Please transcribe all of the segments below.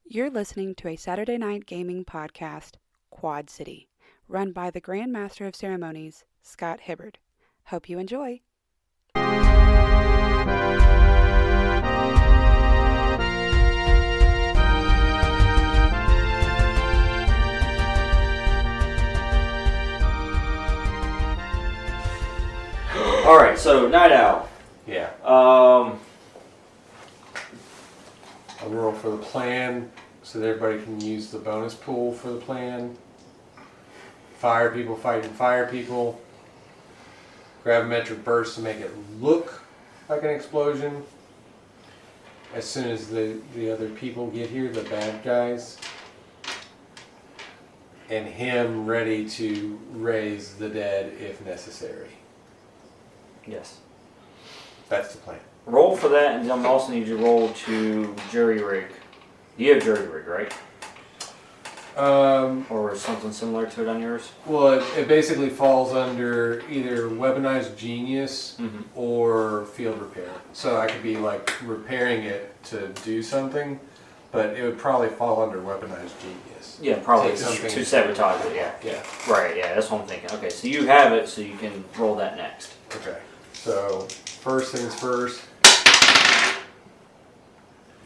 You're listening to a Saturday night gaming podcast, Quad City, run by the Grand Master of Ceremonies, Scott Hibbard. Hope you enjoy. Alright, so Night Owl. Yeah. Um, I'll roll for the plan so that everybody can use the bonus pool for the plan. Fire people fighting fire people. Gravimetric burst to make it look like an explosion. As soon as the other people get here, the bad guys. And him ready to raise the dead if necessary. yes. That's the plan. Roll for that, and then I also need you to roll to jury rig. You have jury rig, right? Or something similar to it on yours? Well, it basically falls under either weaponized genius or field repair. So I could be like repairing it to do something, but it would probably fall under weaponized genius. Yeah, probably Take something to sabotage it, yeah. Yeah. Right, yeah, that's what I'm thinking. Okay, so you have it, so you can roll that next. Okay. So first things first.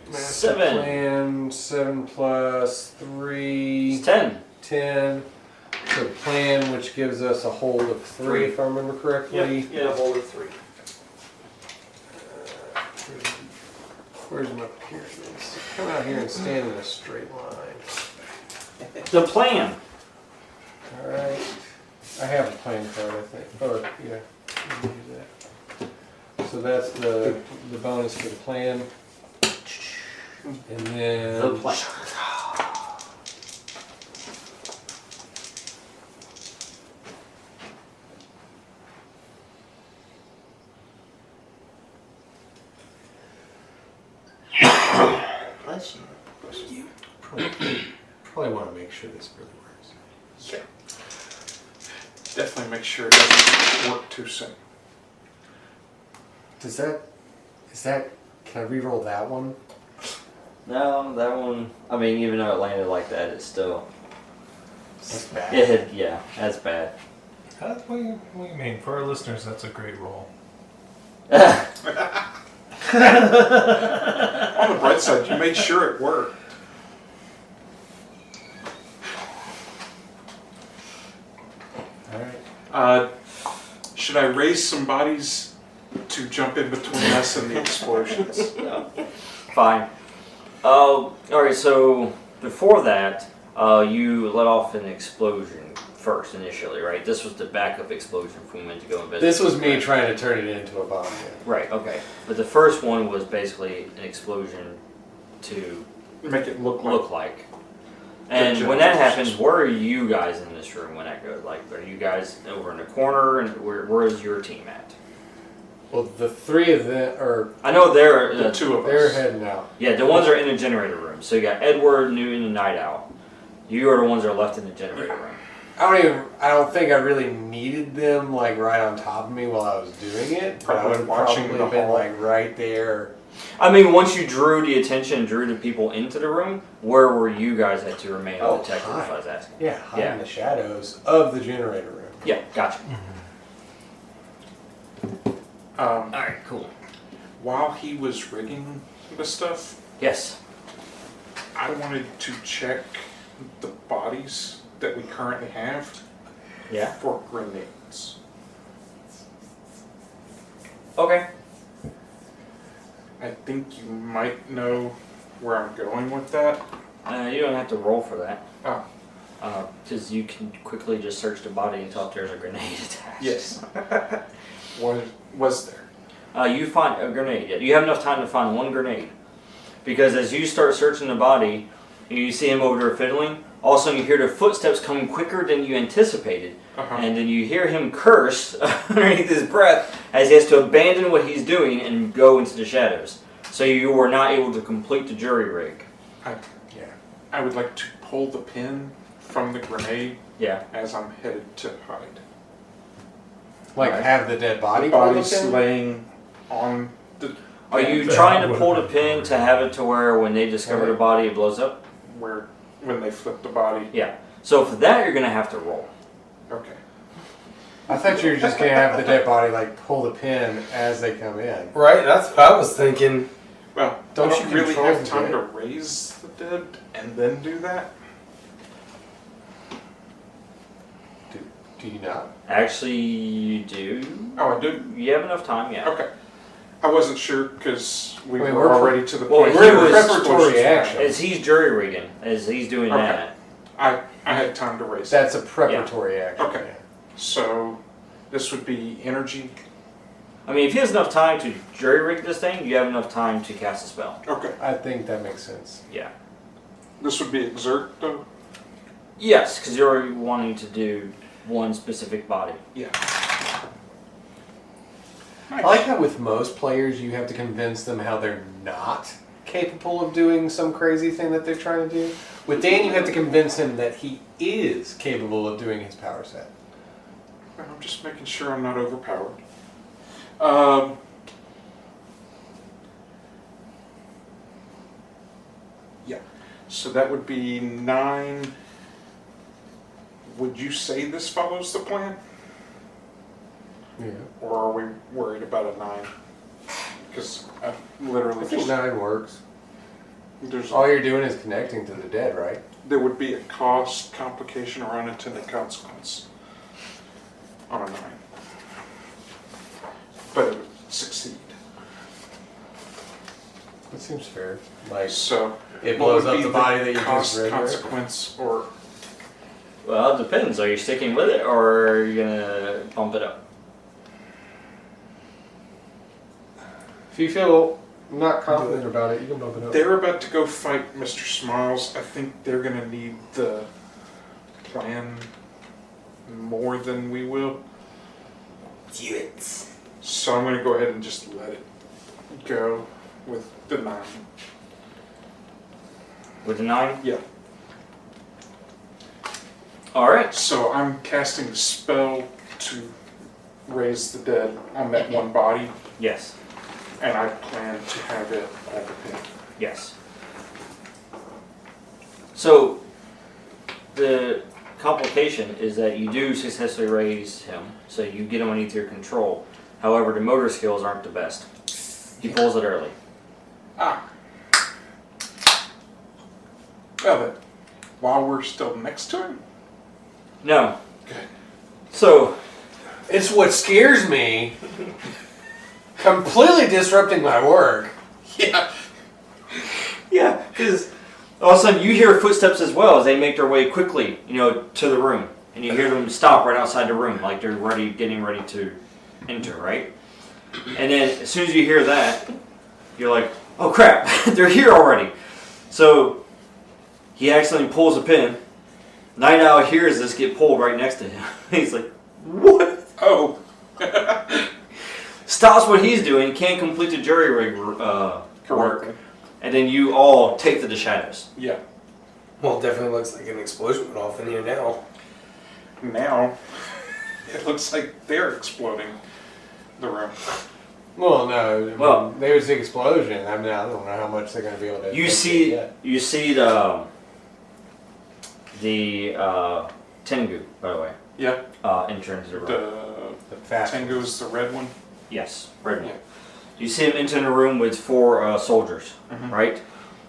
Master 7. Plan 7 plus 3. It's 10. 10. So plan, which gives us a hold of 3, if I remember correctly. Yeah, hold of 3. Where's my pyramids? Come out here and stand in a straight line. The plan. Alright. I have a plan card, I think. Oh, yeah. Let me do that. So that's the bonus for the plan. And then... The plan. Bless you. Bless you. Probably want to make sure this really works. Yeah. Definitely make sure it doesn't work too soon. Is that, can I re-roll that one? No, that one, I mean, even though it landed like that, it's still... That's bad. Yeah, that's bad. What do you mean? For our listeners, that's a great roll. On the bright side, you made sure it worked. Alright. Should I raise some bodies to jump in between us and the explosions? Fine. Alright, so before that, you let off an explosion first initially, right? This was the backup explosion from when we went to go investigate. This was me trying to turn it into a bomb. Yeah. Right, okay. But the first one was basically an explosion to Make it look like. And when that happens, where are you guys in this room when that goes? Like, are you guys over in the corner, and where is your team at? Well, the 3 of them are... I know they're... the 2 of They're us. heading out. Yeah, the ones that are in the generator room. So you got Edward, Newton, and Night Owl. You are the ones that are left in the generator room. I don't think I really needed them like right on top of me while I was doing it. But I would have Watching probably the been hall. like right there. I mean, once you drew the attention and drew the people into the room, where were you guys at to remain undetected, if I was asking? Yeah, hide Yeah. in the shadows of the generator room. Yeah, gotcha. Alright, cool. while he was rigging the stuff, Yes. I wanted to check the bodies that we currently have Yeah. for grenades. Okay. I think you might know where I'm going with that. You don't have to roll for that. Oh. Because you can quickly just search the body until if there's a grenade attached. Yes. What was there? You find a grenade. Yeah, you have enough time to find one grenade. Because as you start searching the body, and you see him over there fiddling, all of a sudden you hear the footsteps coming quicker than you anticipated. And then you hear him curse underneath his breath as he has to abandon what he's doing and go into the shadows. So you were not able to complete the jury rig. I would like to pull the pin from the grenade Yeah. as I'm headed to hide. Like Right. have the dead body. The body's pulled up in? laying on the Are you trying to pull the pin to have it to where when they discover the body it blows up? when they flip the body. Yeah. So for that, you're going to have to roll. Okay. I thought you were just gonna have the dead body like pull the pin as they come in. Right, that's what I was thinking. Well, Don't I you don't really control have the time dead? to raise the dead and then do that. Do you not? Actually, you do. Oh, I do. You have enough time, yeah. Okay. I wasn't sure because we Wait, were we're already to the well, point. he We're in was- preparatory action. As he's jury rigging, as he's doing Okay. that. I had time to raise it. That's a preparatory action. Okay. So this would be energy. I mean, if he has enough time to jury rig this thing, you have enough time to cast a spell. Okay. I think that makes sense. Yeah. This would be exert though. Yes, because you're wanting to do one specific body. Yeah. I like how with most players you have to convince them how they're not capable of doing some crazy thing that they're trying to do. With Dan, you have to convince him that he is capable of doing his power set. I'm just making sure I'm not overpowered. Yeah. So that would be 9. Would you say this follows the plan? Yeah. Or are we worried about a 9? Because I literally I think just... 9 works. There's, All you're doing is connecting to the dead, right? there would be a cost, complication, or unintended consequence on a 9. But it would succeed. That seems fair. Like, So it what blows would up be the body that you cost, just read. consequence, or Well, it depends. Are you sticking with it, or are you gonna bump it up? If you feel not confident about it, you can bump it up. they're about to go fight Mr. Smiles. I think they're gonna need the plan more than we will. So I'm gonna go ahead and just let it go with the 9. With the 9? Yeah. Alright. So I'm casting a spell to raise the dead on that one body, Yes. and I plan to have it at the pit. Yes. So, the complication is that you do successfully raise him, so you get him underneath your control. However, the motor skills aren't the best. He pulls it early. Ah. Well then, while we're still next to him? No. Good. So, It's what scares me. Completely disrupting my work. Yeah. yeah, because all of a sudden you hear footsteps as well as they make their way quickly, to the room. And you hear them stop right outside the room, like they're getting ready to enter, right? And then as soon as you hear that, you're like, oh crap, they're here already. So he accidentally pulls a pin. Night Owl hears this get pulled right next to him. He's like, what? Oh. Stops what he's doing, can't complete the jury rig work. Correctly. And then you all take to the shadows. Yeah. Well, it definitely looks like an explosion went off in here now. Now, it looks like they're exploding the room. Well, no. I mean, Well- there's the explosion. I mean, I don't know how much they're going to be able to. You take see, it yet. you see the Tengu, by the way, Yeah. enter into the room. The The fast Tango's the red one. Yes, red one. Yeah. You see him enter the room with 4 soldiers, Mhm. right?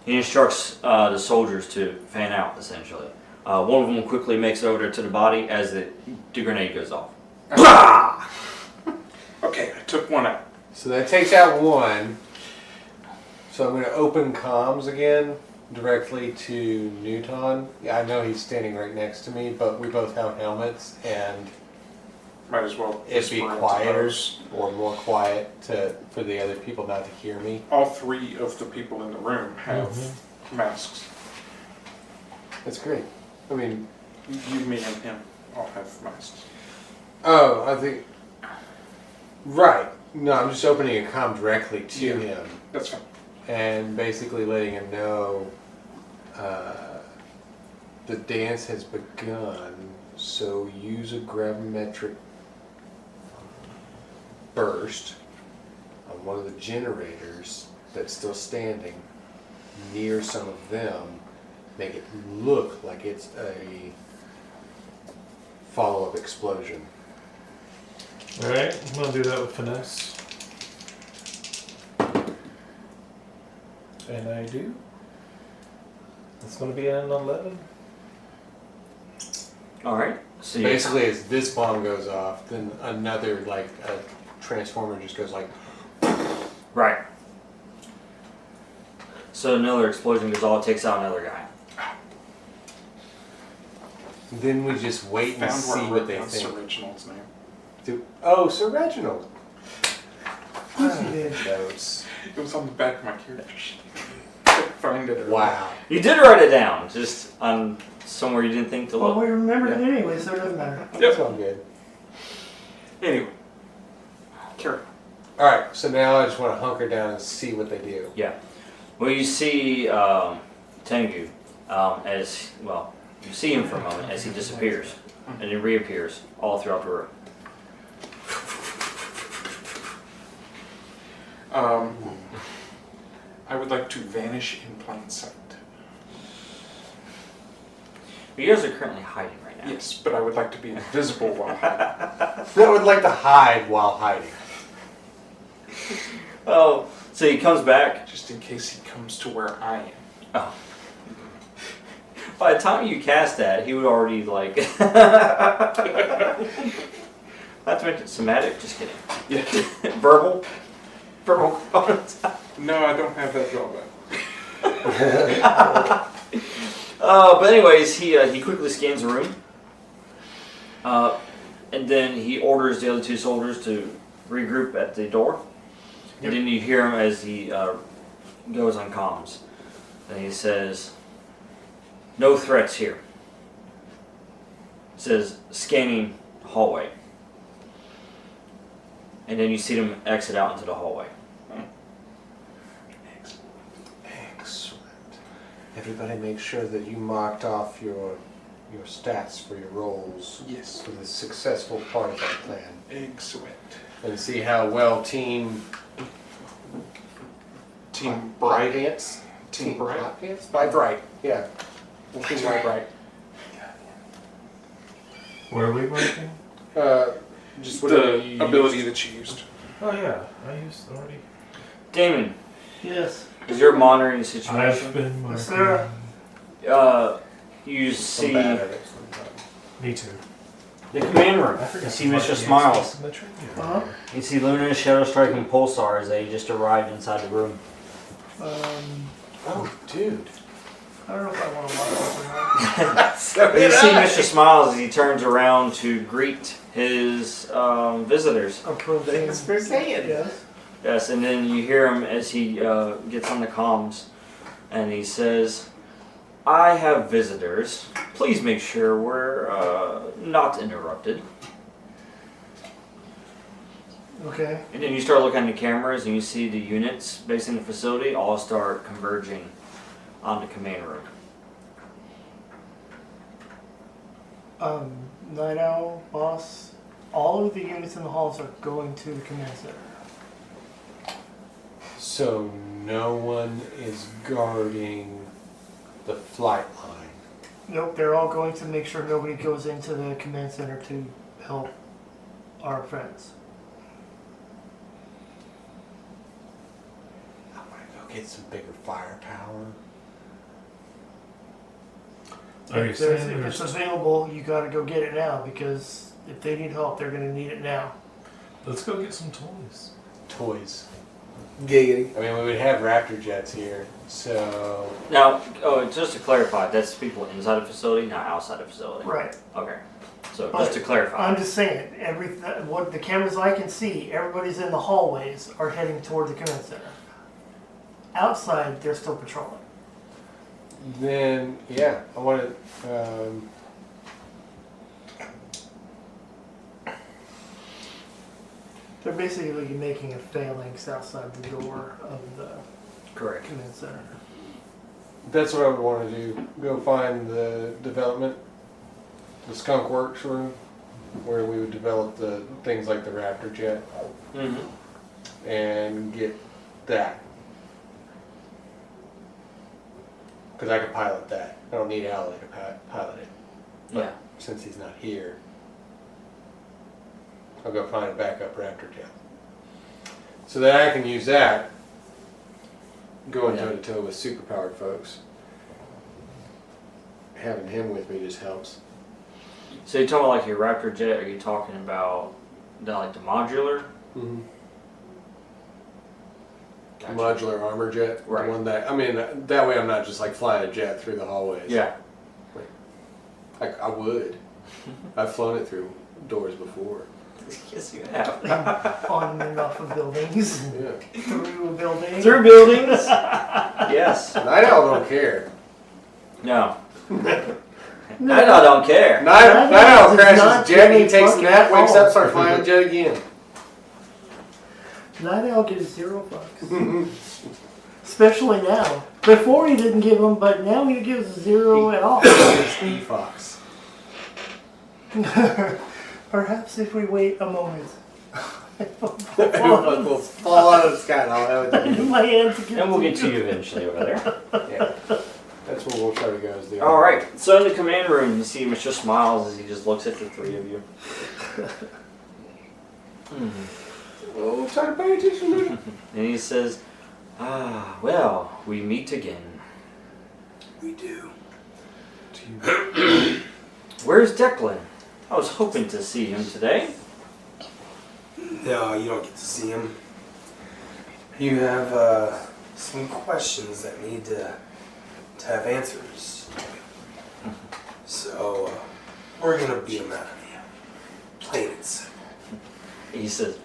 He instructs the soldiers to fan out, essentially. One of them quickly makes it over to the body as the grenade goes off. Blah! Okay, I took one out. So that takes out one. So I'm going to open comms again directly to Newton. Yeah, I know he's standing right next to me, but we both have helmets, and Might as well. it'd be whisper into quieter those. or more quiet for the other people not to hear me. All 3 of the people in the room have masks. That's great. I mean, You, me, and him all have masks. oh, I think. Right. No, I'm just opening a comm directly to Yeah. him That's fine. and basically letting him know the dance has begun, so use a gravimetric burst on one of the generators that's still standing near some of them make it look like it's a follow-up explosion. Alright, I'm gonna do that with finesse. And I do. It's gonna be an 11. Alright. So you, Basically, as this bomb goes off, then another, like, a transformer just goes like, right. So another explosion goes off, takes out another guy. then we just wait and Found where see I what wrote they down think. Sir Reginald's name. Oh, Sir Reginald. Notes. It was on the back of my character sheet. Couldn't find it. Wow. You did write it down, just on somewhere you didn't think to Well, look. we remembered it anyway, so it doesn't matter. That's all good. Anyway, carry on. Alright, so now I just want to hunker down and see what they do. Yeah. Well, you see Tengu as, well, you see him for a moment as he disappears and then reappears all throughout the room. I would like to vanish in plain sight. You guys are currently hiding right now. Yes, but I would like to be invisible while hiding. I would like to hide while hiding. Oh, so he comes back. Just in case he comes to where I am. Oh. By the time you cast that, he would already like. Not to mention somatic. Just kidding. Yeah. Verbal. Verbal components. No, I don't have that drawback. But anyways, he quickly scans the room, and then he orders the other two soldiers to regroup at the door. And then you hear him as he goes on comms, and he says, "No threats here." Says scanning hallway, and then you see them exit out into the hallway. Excellent. Everybody make sure that you marked off your stats for your rolls Yes. for the successful part of our plan. Excellent. And see how well Team Bright. Ants? Team Bright. Hot Ants? By Bright, yeah. Team by Bright. Where are we working? Just whatever The you ability used. that you used. Oh yeah, I used already. Damon, Yes. is your monitoring the I've situation? been Yes, marking. sir. You I'm see bad at it sometimes. Me too. the command room. I forgot You see to mark Mr. the Smiles. access in the trivia. Uh-huh. You see Luna, ShadowStrike, and Pulsar as they just arrived inside the room. Oh, dude. I don't know if I want to watch this or not. You see Mr. Smiles as he turns around to greet his visitors. Thanks for saying. Yes. Yes, and then you hear him as he gets on the comms, and he says, "I have visitors. Please make sure we're not interrupted." Okay. And then you start looking at the cameras, and you see the units based in the facility all start converging on the command room. Night Owl, boss, all of the units in the halls are going to the command center. So no one is guarding the flight line. Nope, they're all going to make sure nobody goes into the command center to help our friends. I'm gonna go get some bigger firepower. Are you If saying it's there's... available, you got to go get it now because if they need help, they're going to need it now. Let's go get some toys. Toys. Giggity. I mean, we would have Raptor jets here, so Now, just to clarify, that's people inside the facility, not outside the facility. Right. Okay. So But just to clarify. I'm just saying, what the cameras I can see, everybody's in the hallways are heading toward the command center. Outside, they're still patrolling. then yeah, I want to. They're basically making a phalanx outside the door of the Correct. command center. That's what I would want to do. Go find the development, the Skunk Works room, where we would develop the things like the Raptor jet, Mm-hmm. and get that. because I can pilot that. I don't need Ally to pilot it. But Yeah. since he's not here, I'll go find a backup raptor tail. So that I can use that going toe to toe with superpowered folks. Having him with me just helps. So you're talking about like your Raptor jet, or are you talking about the modular? Mm-hmm. Gotcha. Modular armor jet. Right. The one that, I mean, that way I'm not just like flying a jet through the hallways. Yeah. Like I would. I've flown it through doors before. Yes, you have. On and off of buildings. Yeah. Through a building. Through buildings? Yes. Night Owl don't care. No. I don't care. Night Owl does crashes not jet, he give a takes a fucking nap, wakes fuck. up, starts flying the jet again. Night Owl gives 0 fucks. Especially now. Before he didn't give them, but now he gives 0 at all. Steve Fox. Perhaps if we wait a moment. Everyone will fall out of the sky and I'll have it. My hands against And we'll get to you eventually over there. Yeah. That's where we'll try to go. Is the All right. So in the command room, you see Mr. Smiles as he just looks at the three of you. Oh, try to pay attention to it. And he says, "Ah, well, we meet again. We do. Where's Declan? I was hoping to see him today." No, you don't get to see him. You have some questions that need to have answers. So we're gonna beat him out of you. Plain and simple. He says,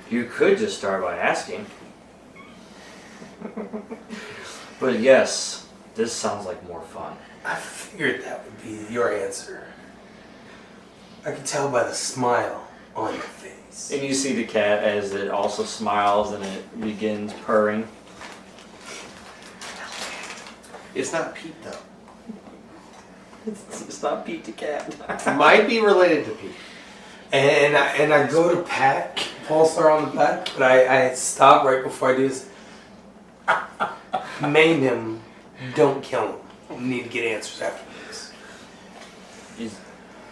"You could just start by asking." But yes, this sounds like more fun. I figured that would be your answer. I could tell by the smile on your face. And you see the cat as it also smiles and it begins purring. It's not Pete though. It's not Pete the cat. Might be related to Pete. And I go to pat Pulsar on the back, but I stop right before I do this. Maim him, don't kill him. We need to get answers after this.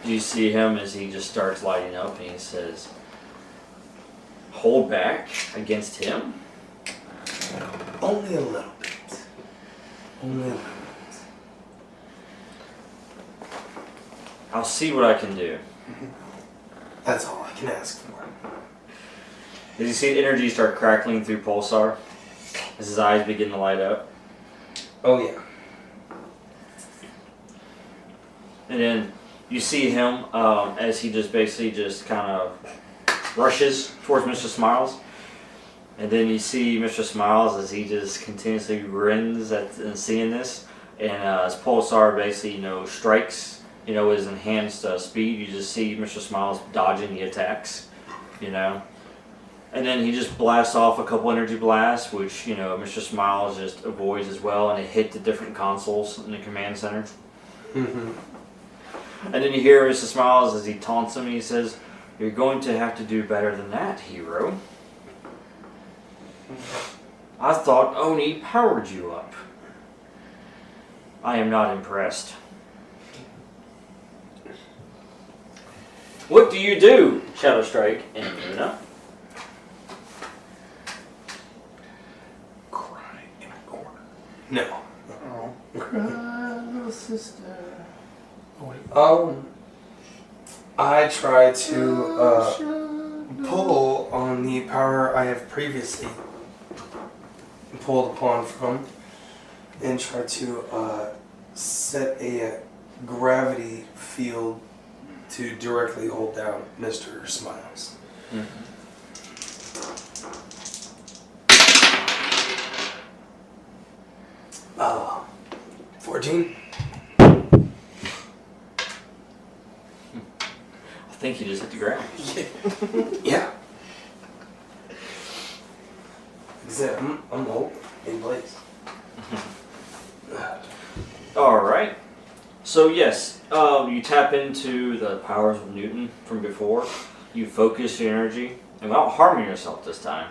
You see him as he just starts lighting up and he says, "Hold back against him?" Only a little bit. Only a little bit. "I'll see what I can do." That's all I can ask for. As you see the energy start crackling through Pulsar, as his eyes begin to light up. Oh yeah. And then you see him as he just basically just kind of rushes towards Mr. Smiles. And then you see Mr. Smiles as he just continuously grins at seeing this. And as Pulsar basically, strikes, with his enhanced speed, you just see Mr. Smiles dodging the attacks, And then he just blasts off a couple energy blasts, which, Mr. Smiles just avoids as well, and it hit the different consoles in the command center. Mm-hmm. And then you hear Mr. Smiles as he taunts him, and he says, "You're going to have to do better than that, hero. I thought Oni powered you up. I am not impressed. What do you do, ShadowStrike and Luna?" Cry in a corner. No. Oh. Cry, little sister. I try to pull on the power I have previously pulled upon from, and try to set a gravity field to directly hold down Mr. Smiles. Mm-hmm. 14? I think you just hit the ground. Yeah. Except I'm old in place. Alright. So yes, you tap into the powers of Newton from before. You focus your energy, and without harming yourself this time.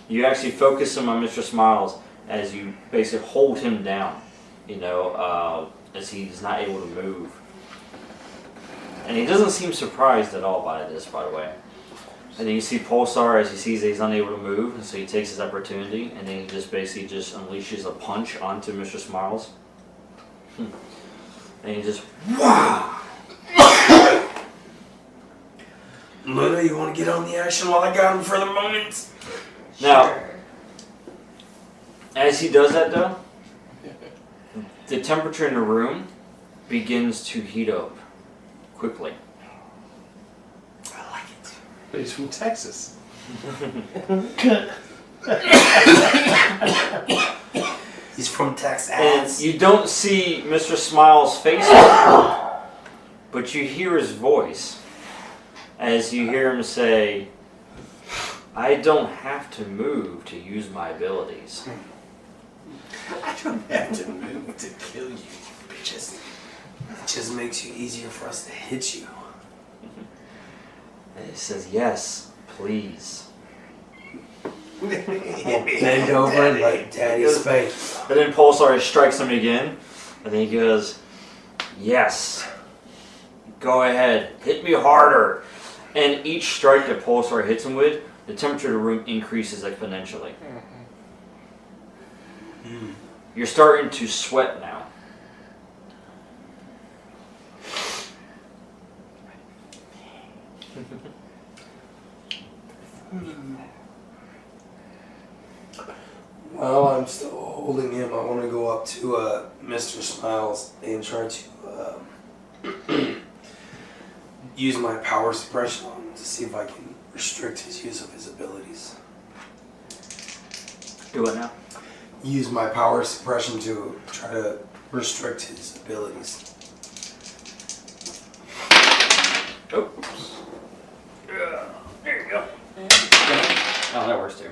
You actually focus them on Mr. Smiles, as you basically hold him down, as he's not able to move. And he doesn't seem surprised at all by this, by the way. And then you see Pulsar as he sees that he's unable to move, and so he takes his opportunity, and then he just basically just unleashes a punch onto Mr. Smiles. And he just, wow! Luna, you want to get on the action while I got him for the moment? Now, as he does that though, the temperature in the room begins to heat up quickly. I like it. But he's from Texas. He's from Texas. And you don't see Mr. Smiles' face, but you hear his voice as you hear him say, "I don't have to move to use my abilities." I don't have to move to kill you, bitches. It just makes you easier for us to hit you. And he says, "Yes, please." Bend over and let Daddy's face. And then Pulsar strikes him again, and then he goes, "Yes, go ahead, hit me harder." And each strike that Pulsar hits him with, the temperature of the room increases exponentially. You're starting to sweat now. While I'm still holding him, I want to go up to Mr. Smiles and try to use my power suppression on him to see if I can restrict his use of his abilities. Do it now. Use my power suppression to try to restrict his abilities. Oops. There you go. Oh, that works too.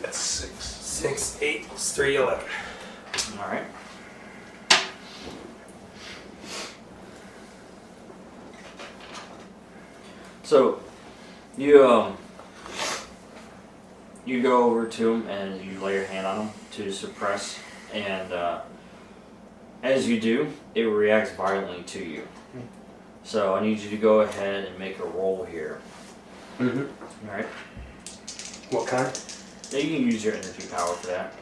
That's 6. 6, 8, 3, 11. All right. So, you go over to him and you lay your hand on him to suppress, and as you do, it reacts violently to you. So I need you to go ahead and make a roll here. Mm-hmm. All right. What kind? Yeah, you can use your energy power for that.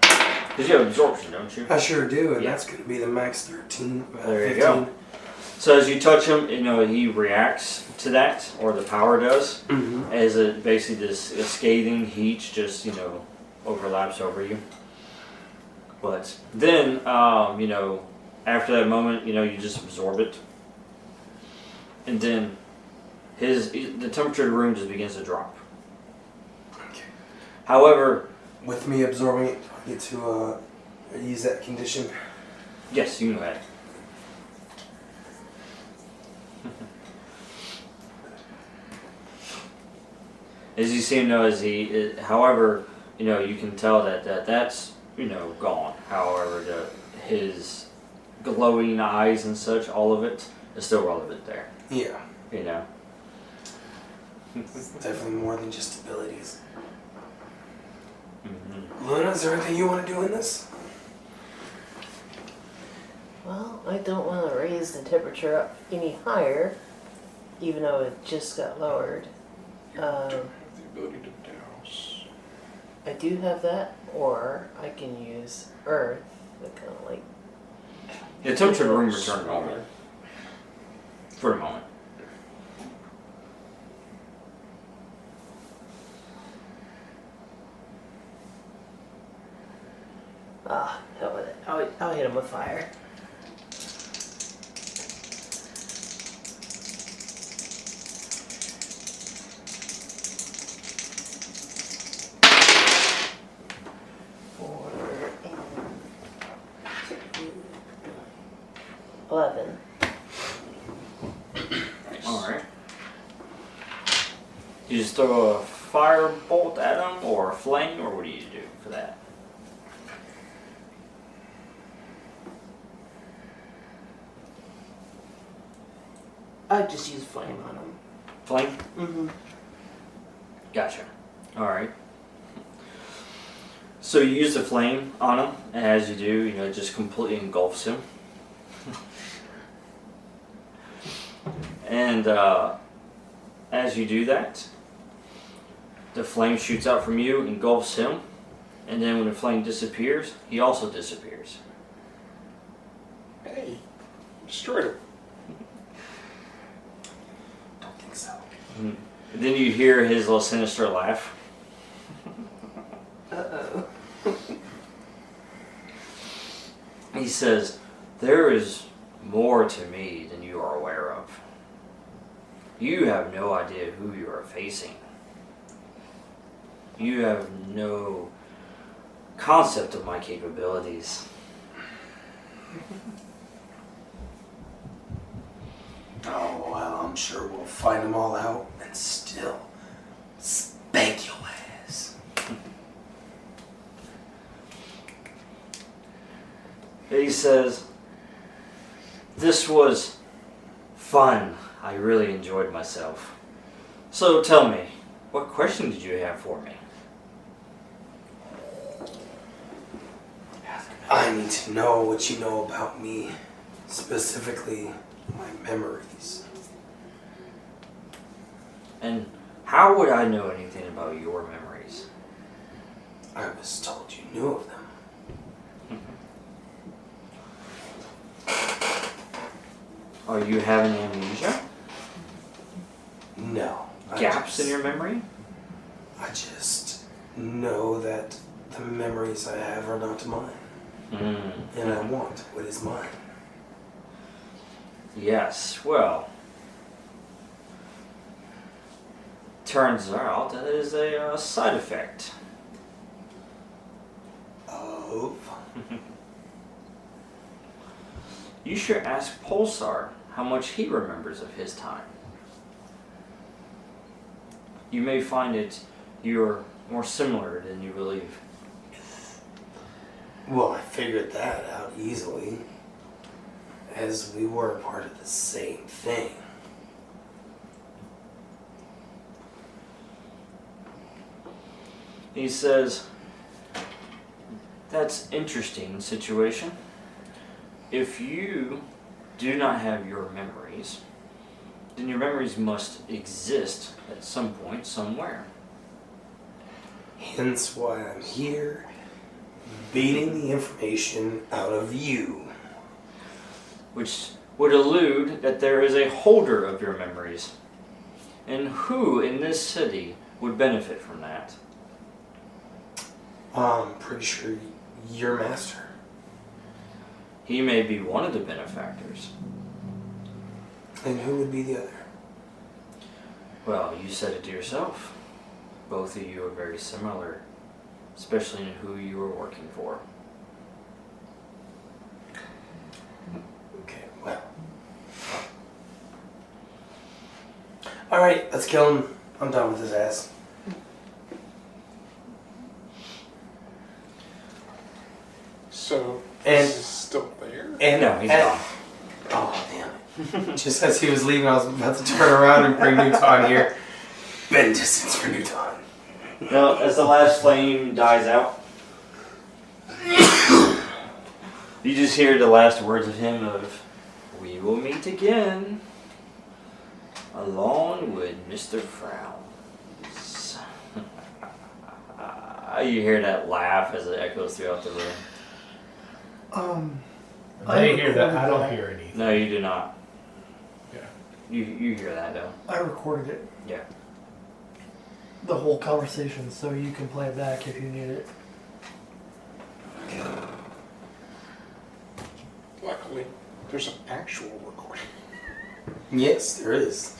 Because you have absorption, don't you? I sure do, and Yeah. that's going to be the max 13. There you 15. go. So as you touch him, he reacts to that, or the power does, as it basically this scathing heat just, overlaps over you. But then, after that moment, you just absorb it. And then the temperature of the room just begins to drop. Okay. However, With me absorbing it, I get to use that condition. yes, you can go ahead. As you see him know, however, you can tell that's gone. However, his glowing eyes and such, all of it is still relevant there. Yeah, it's definitely more than just abilities. Mm-hmm. Luna, is there anything you want to do in this? Well, I don't want to raise the temperature up any higher, even though it just got lowered. The ability to douse. I do have that, or I can use Earth, that kind of like. The temperature of the room returned normal for the moment. Hell with it. I'll hit him with fire. $11. All right. You just throw a firebolt at him, or a flame, or what do you do for that? I just use flame on him. Flame? Mm-hmm. Gotcha. All right. So you use the flame on him, and as you do, it just completely engulfs him. And as you do that, the flame shoots out from you, engulfs him, and then when the flame disappears, he also disappears. Hey, destroyed him. Don't think so. And then you hear his little sinister laugh. Uh-oh. He says, "There is more to me than you are aware of. You have no idea who you are facing. You have no concept of my capabilities." Oh, well, I'm sure we'll find them all out and still spank your ass. He says, "This was fun. I really enjoyed myself. So tell me, what question did you have for me?" I need to know what you know about me, specifically my memories. And how would I know anything about your memories? I was told you knew of them. Are you having amnesia? No. Gaps in your memory? I just know that the memories I have are not mine. And I want what is mine. Yes, well, turns out that is a side effect. Of? You should ask Pulsar how much he remembers of his time. You may find it you're more similar than you believe. Well, I figured that out easily, as we were part of the same thing. He says, "That's interesting situation. If you do not have your memories, then your memories must exist at some point, somewhere." Hence why I'm here, beating the information out of you. Which would allude that there is a holder of your memories. And who in this city would benefit from that? I'm pretty sure you're master. He may be one of the benefactors. And who would be the other? Well, you said it to yourself. Both of you are very similar, especially in who you are working for. Okay, well. Alright, let's kill him. I'm done with his ass. So, And- is he still there? And No, he's gone. Oh, damn it. Just as he was leaving, I was about to turn around and bring Newton here. Bend distance for Newton. Now, as the last flame dies out, you just hear the last words of him of, "We will meet again, along with Mr. Frowns." You hear that laugh as it echoes throughout the room. They hear that. I don't hear anything. No, you do not. Yeah. You hear that though. I recorded it, Yeah. the whole conversation, so you can play it back if you need it. Luckily, there's an actual recording. Yes, there is.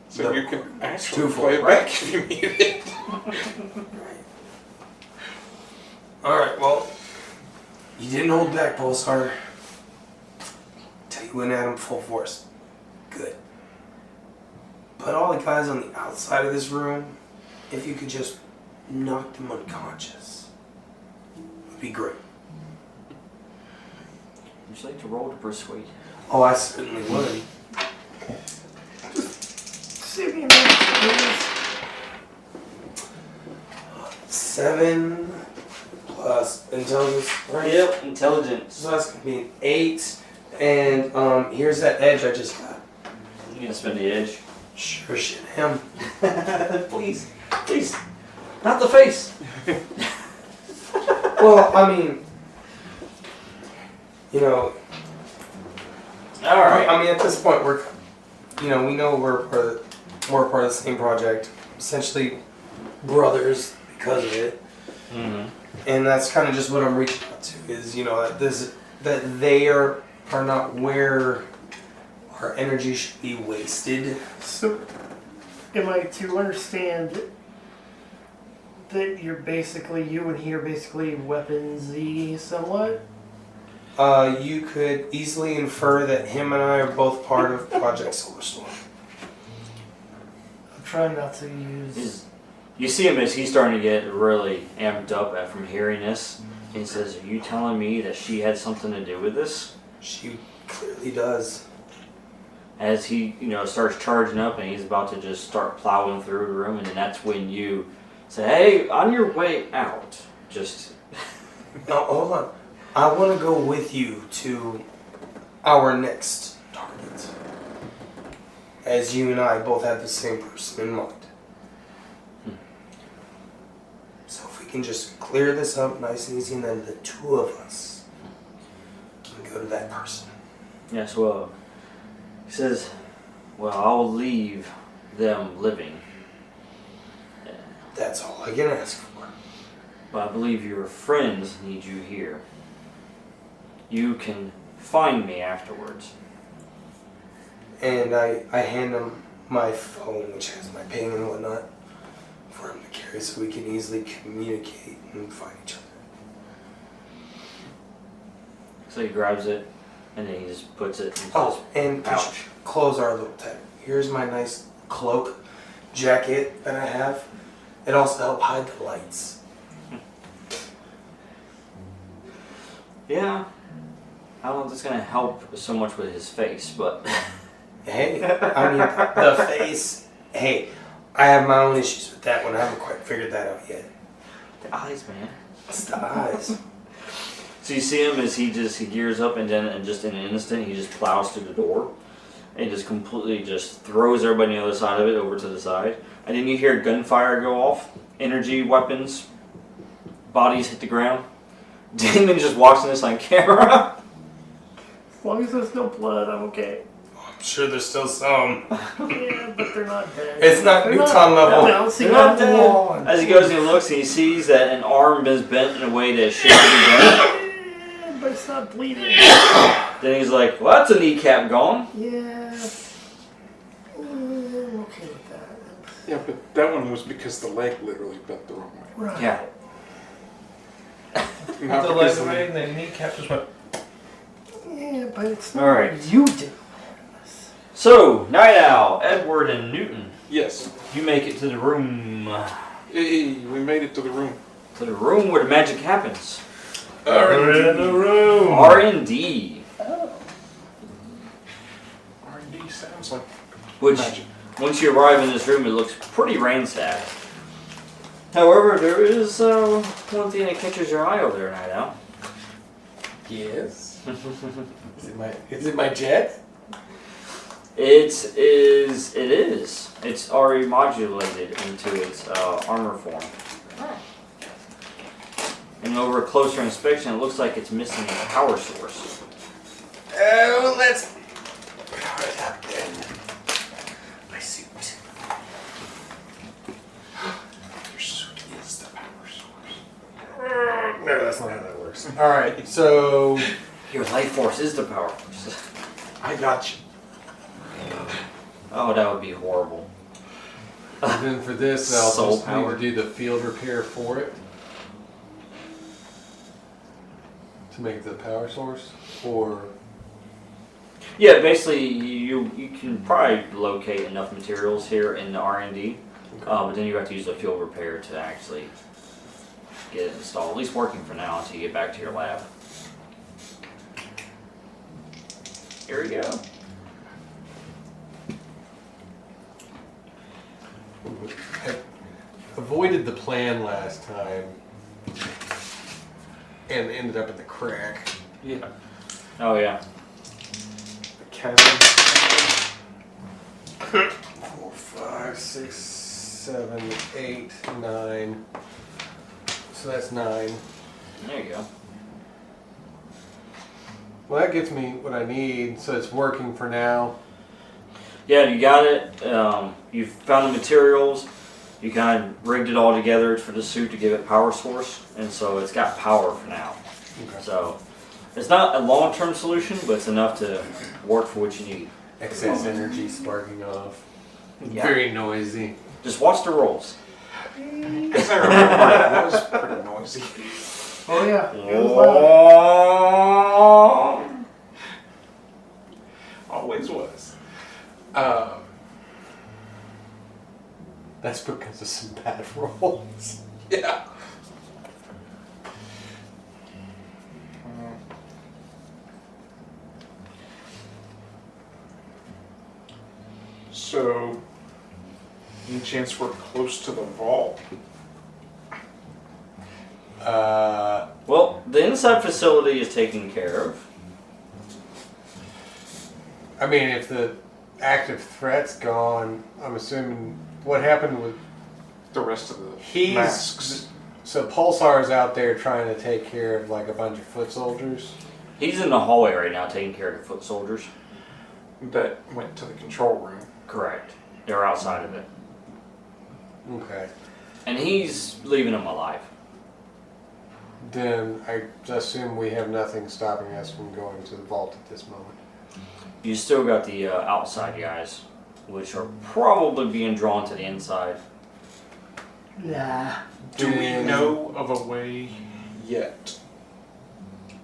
So No, you can actually twofold, play it right? back if you need it. Alright, well, you didn't hold back, Pulsar. Till you went at him full force. Good. But all the guys on the outside of this room, if you could just knock them unconscious, would be great. Would you like to roll to persuade? Oh, I certainly would. Save me a minute, please. 7 intelligence, right? Yep, intelligence. So that's gonna be an 8. And here's that edge I just got. You gonna spend the edge? Sure shit, him. Please, please, not the face. Well, I mean, you know, All right. I mean, at this point, we know we're part of the same project, essentially brothers because of it, and that's kind of just what I'm reaching out to is, you know, that they are not where our energy should be wasted. So, am I to understand that you and he are basically weapons-y somewhat? You could easily infer that him and I are both part of Project Solar. I'm trying not to use... You see him as he's starting to get really amped up from hearing this. He says, "Are you telling me that she had something to do with this?" She clearly does. As he, starts charging up and he's about to just start plowing through the room, and then that's when you say, "Hey, on your way out, just..." No, hold on. I want to go with you to our next target. As you and I both have the same person in mind. So if we can just clear this up nice and easy, and then the two of us can go to that person. Yes, well, he says, "Well, I'll leave them living. That's all I can ask for. But I believe your friends need you here. You can find me afterwards." And I hand him my phone, which has my ping and whatnot, for him to carry so we can easily communicate and find each other. So he grabs it, and then he just puts it into Oh, and pouch. just close our little tent. Here's my nice cloak jacket that I have. It also helps hide the lights. Yeah. I don't know if it's going to help so much with his face, but... Hey, I mean, the face. Hey, I have my own issues with that one. I haven't quite figured that out yet. The eyes, man. It's the eyes. So you see him as he gears up, and then just in an instant, he just plows through the door. And just completely just throws everybody on the other side of it over to the side. And then you hear gunfire go off. Energy weapons. Bodies hit the ground. Damon just watching this on camera. As long as there's no blood, I'm okay. I'm sure there's still some. Yeah, but they're not dead. It's not They're Newton level. bouncing They're not off the dead. wall. As he goes and he looks, and he sees that an arm is bent in a way that shouldn't be bent. But it's not bleeding. Then he's like, "Well, that's a kneecap gone." Yeah. I'm okay with that. Yeah, but that one was because the leg literally bent the wrong way. Right. Yeah. Not The because leg away and the kneecap just went. Yeah, but it's not All right. what you do. So, Night Owl, Edward, and Newton, Yes. you make it to the room. Hey, we made it to the room. To the room where the magic happens. We're in the room. R&D. R&D sounds like Which, magic. once you arrive in this room, it looks pretty ransacked. However, there is one thing that catches your eye over there, Night Owl. Yes. Is it my jet? It is. It's already modulated into its armor form. And over a closer inspection, it looks like it's missing a power source. Oh, let's power it up then. My suit. Your suit is the power source. No, that's not how that works. All right, so Your life force is the power force. I got you. Oh, that would be horrible. and then for this, I'll Soul just power. need to do the field repair for it to make the power source, or Yeah, basically, you can probably locate enough materials here in the R&D, but then you have to use a field repair to actually get it installed. At least working for now until you get back to your lab. Here we go. I avoided the plan last time. and ended up in the crack. Yeah. Oh yeah. The chasm. 4, 5, 6, 7, 8, 9. So that's 9. There you go. Well, that gets me what I need, so it's working for now. Yeah, you got it. You found the materials. You kind of rigged it all together for the suit to give it power source, and so it's got power for now. Okay. So it's not a long-term solution, but it's enough to work for what you need. Excess energy sparking off. Yeah. Very noisy. Just watch the rolls. As I remember, it was pretty noisy. Oh yeah, it was loud. Always was. That's because of some bad rolls. Yeah. So, any chance we're close to the vault? Well, the inside facility is taken care of. I mean, if the active threat's gone, I'm assuming what happened with The rest of the masks. So Pulsar's out there trying to take care of like a bunch of foot soldiers. He's in the hallway right now taking care of the foot soldiers. That went to the control room. Correct. They're outside of it. Okay. And he's leaving them alive. Then I assume we have nothing stopping us from going to the vault at this moment. You still got the outside guys, which are probably being drawn to the inside. Nah. Do we know of a way yet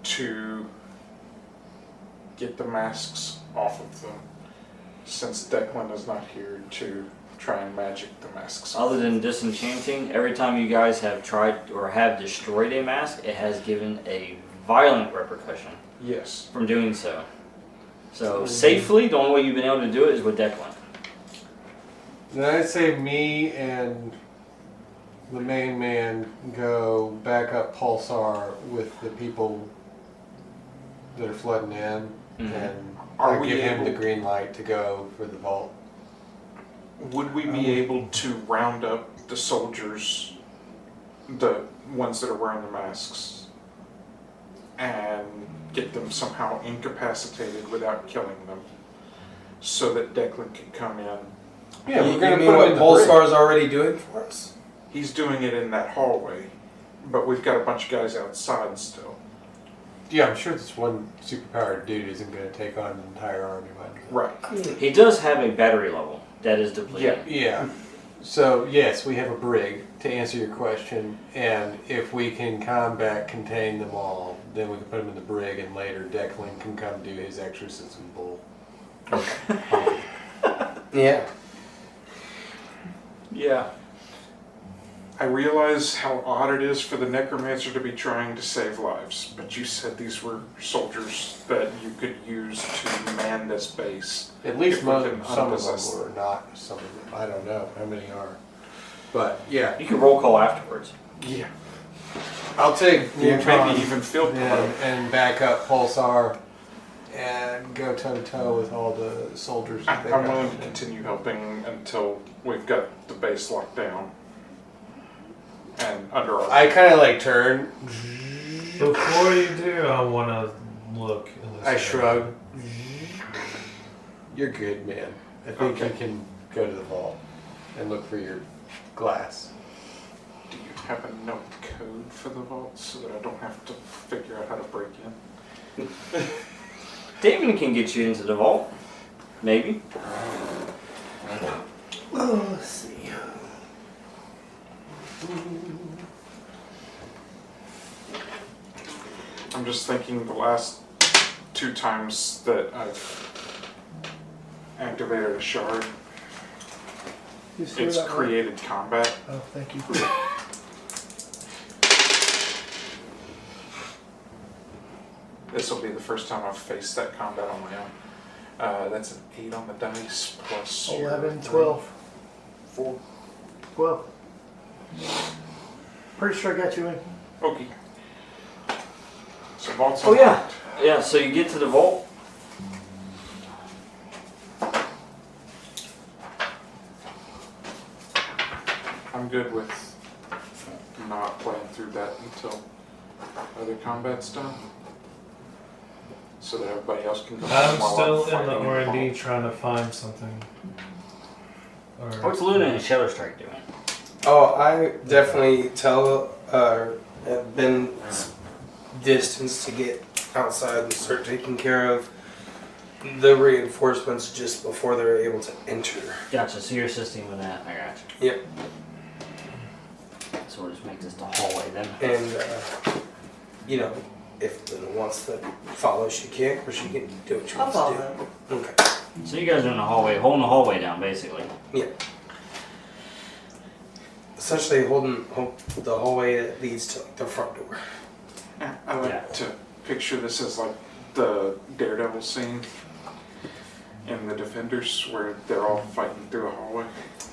to get the masks off of them, since Declan is not here to try and magic the masks off? Other than disenchanting, every time you guys have tried or have destroyed a mask, it has given a violent repercussion Yes. from doing so. So safely, the only way you've been able to do it is with Declan. Then I'd say me and the main man go back up Pulsar with the people that are flooding in, and Are I we give him able- the green light to go for the vault. Would we be able to round up the soldiers, the ones that are wearing the masks, and get them somehow incapacitated without killing them, so that Declan can come in? Yeah, you we're gonna mean put him what in the brig. Pulsar's already doing for us? He's doing it in that hallway, but we've got a bunch of guys outside still. Yeah, I'm sure this one superpowered dude isn't going to take on an entire army by himself. Right. He does have a battery level that is depleted. Yeah. So, yes, we have a brig, to answer your question, and if we can combat contain them all, then we can put them in the brig, and later Declan can come do his exorcism bull. Okay. Yeah. Yeah. I realize how odd it is for the necromancer to be trying to save lives, but you said these were soldiers that you could use to man this base. At least If we can some of unpossess them were not. Some of them, I don't know how many are. But, yeah. You can roll call afterwards. Yeah. I'll take Neutron Maybe even field pilot. and back up Pulsar and go toe-to-toe with all the soldiers. that they I'm got. willing to continue helping until we've got the base locked down. And under our... I kind of like turn. Before you do, I want to look. In this I area. shrug. You're good, man. I think Okay. you can go to the vault and look for your glass. Do you happen to know the code for the vault so that I don't have to figure out how to break in? Damon can get you into the vault. Maybe. Oh, let's see. I'm just thinking the last 2 times that I've activated a shard, You see it's that right? created combat. Oh, thank you. This will be the first time I've faced that combat on my own. That's an 8 on the dice plus your 11, 3, 12. 4. 12. Pretty sure I got you in. Okay. So vault's Oh, yeah. unlocked. Yeah, so you get to the vault. I'm good with not playing through that until other combat's done. So that everybody else can go I'm while still fighting in the vault. R&D trying to find something. Or, What's Luna and ShadowStrike doing? Oh, I definitely have been distanced to get outside and start taking care of the reinforcements just before they're able to enter. Gotcha, so you're assisting with that. I gotcha. Yep. So we'll just make this the hallway then. And, you know, if Luna wants to follow, she can, or she can do what she I'll wants follow to them. do. Okay. So you guys are in the hallway, holding the hallway down, basically. Yeah. Essentially holding the hallway that leads to like, the front door. Yeah, I like Yeah. to picture this as like the Daredevil scene in the Defenders where they're all fighting through a hallway.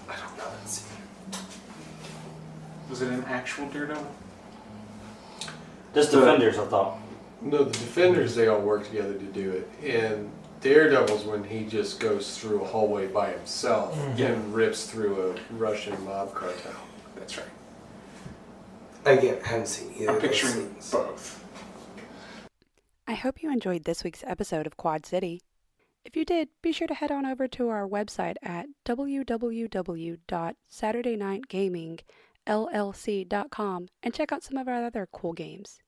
I don't know that scene. Was it an actual Daredevil? Just Defenders, I thought. No, the Defenders, they all work together to do it. And Daredevil's when he just goes through a hallway by himself and rips through a Russian mob cartel. That's right. Again, I haven't seen either I'm of those picturing scenes. both. I hope you enjoyed this week's episode of Quad City. If you did, be sure to head on over to our website at www.saturdaynightgamingllc.com and check out some of our other cool games.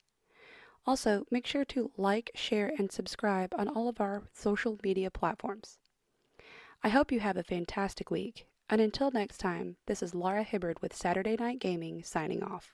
Also, make sure to like, share, and subscribe on all of our social media platforms. I hope you have a fantastic week, and until next time, this is Laura Hibbard with Saturday Night Gaming signing off.